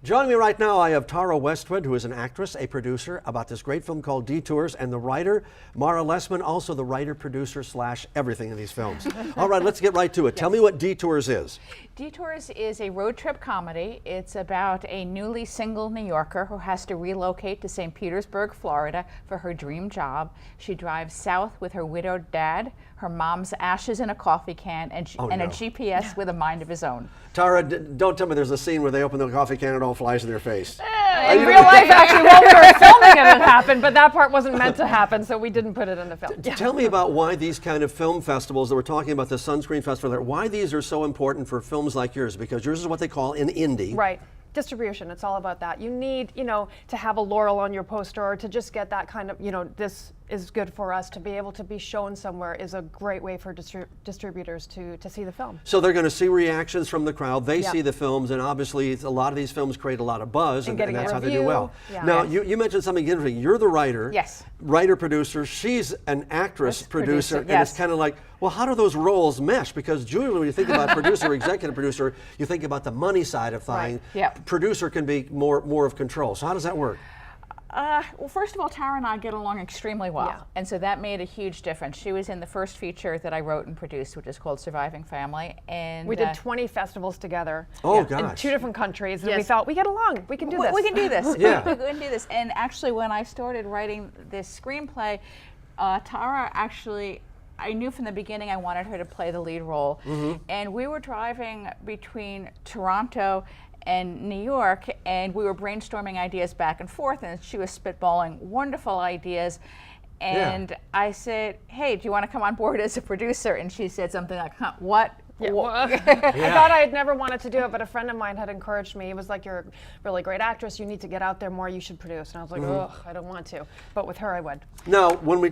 Joining me right now, I have Tara Westwood, who is an actress, a producer, about this great film called Detours, and the writer, Mara Lessman, also the writer, producer, / everything in these films. All right, let's get right to it. Tell me what Detours is. Detours is a road trip comedy. It's about a newly single New Yorker who has to relocate to St. Petersburg, Florida for her dream job. She drives south with her widowed dad, her mom's ashes in a coffee can, and a GPS with a mind of his own. Tara, don't tell me there's a scene where they open the coffee can and it all flies in their face. In real life, actually, while we were filming it happened, but that part wasn't meant to happen, so we didn't put it in the film. Tell me about why these kind of film festivals that we're talking about, the Sunscreen Festival, why these are so important for films like yours, because yours is what they call an indie. Right. Distribution, it's all about that. You need, to have a laurel on your poster or to just get that kind of, this is good for us. To be able to be shown somewhere is a great way for distributors to see the film. So they're going to see reactions from the crowd. They see the films, and obviously a lot of these films create a lot of buzz, and that's how they do well. Yeah. Now, you mentioned something interesting. You're the writer, Yes. Writer-producer. She's an actress, producer, and yes. it's kind of like, well, how do those roles mesh? Because usually when you think about producer, executive producer, you think about the money side of things. Right. Yep. Producer can be more of control. So how does that work? Well, first of all, Tara and I get along extremely well, Yeah. and so that made a huge difference. She was in the first feature that I wrote and produced, which is called Surviving Family, and We did 20 festivals together Oh, in gosh. 2 different countries, and we thought, we get along, we can do this. We can do this. Yeah. We can do this. And actually, when I started writing this screenplay, Tara actually, I knew from the beginning I wanted her to play the lead role. And we were driving between Toronto and New York, and we were brainstorming ideas back and forth, and she was spitballing wonderful ideas. And I said, hey, do you want to come on board as a producer? And she said something like, huh, what? I thought I had never wanted to do it, but a friend of mine had encouraged me. He was like, you're a really great actress. You need to get out there more. You should produce. And I was like, oh, I don't want to. But with her, I would. Now, when we,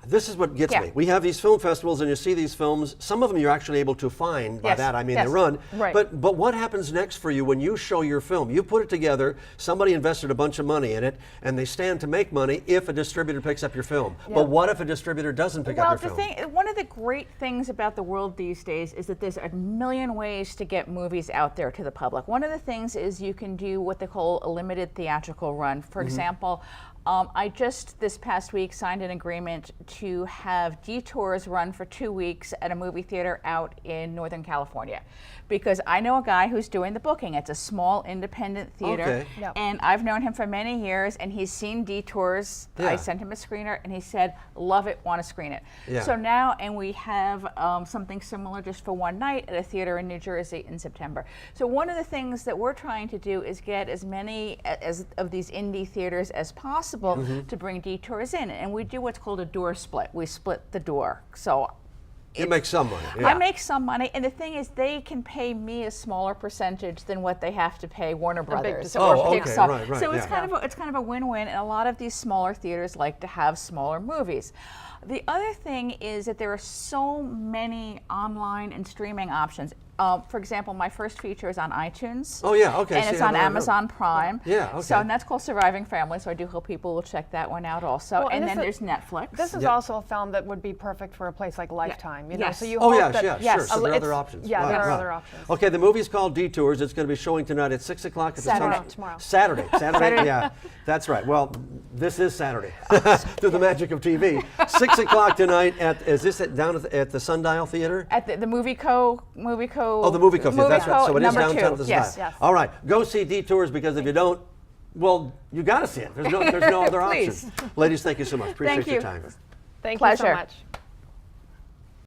this is what gets me. We have these film festivals, and you see these films. Some of them you're actually able to find. By that, I mean they run. Right. But what happens next for you when you show your film? You put it together. Somebody invested a bunch of money in it, and they stand to make money if a distributor picks up your film. But what if a distributor doesn't pick up your film? One of the great things about the world these days is that there's a million ways to get movies out there to the public. One of the things is you can do what they call a limited theatrical run. For example, I just this past week signed an agreement to have Detours run for 2 weeks at a movie theater out in Northern California, because I know a guy who's doing the booking. It's a small independent theater, and I've known him for many years, and he's seen Detours. I sent him a screener, and he said, love it, want to screen it. So now, and we have something similar just for one night at a theater in New Jersey in September. So one of the things that we're trying to do is get as many of these indie theaters as possible to bring Detours in, and we do what's called a door split. We split the door. So You make some money. I make some money, and the thing is, they can pay me a smaller percentage than what they have to pay Warner Brothers or Pixar. Right, so it's kind of a win-win, and a lot of these smaller theaters like to have smaller movies. The other thing is that there are so many online and streaming options. For example, my first feature is on iTunes. Oh, yeah, okay. And it's on Amazon Prime. Yeah, okay. So, and that's called Surviving Family, so I do hope people will check that one out also. Well, and then there's Netflix. This is also a film that would be perfect for a place like Lifetime. You know? Yes. So you Oh, hope sure. So there are other options. Yeah, there are other options. Okay, the movie's called Detours. It's going to be showing tonight at 6 o'clock. Tomorrow. Saturday, yeah. That's right. Well, this is Saturday through the magic of TV. 6 o'clock tonight is this down at the Sundial Theater? At the Movie Co. Oh, the Movie Co. That's right. So it is downtown at the Sundial. Yes. All right, go see Detours, because if you don't, well, you got to see it. There's no other option. Ladies, thank you so much. Appreciate your time. Thank you so much.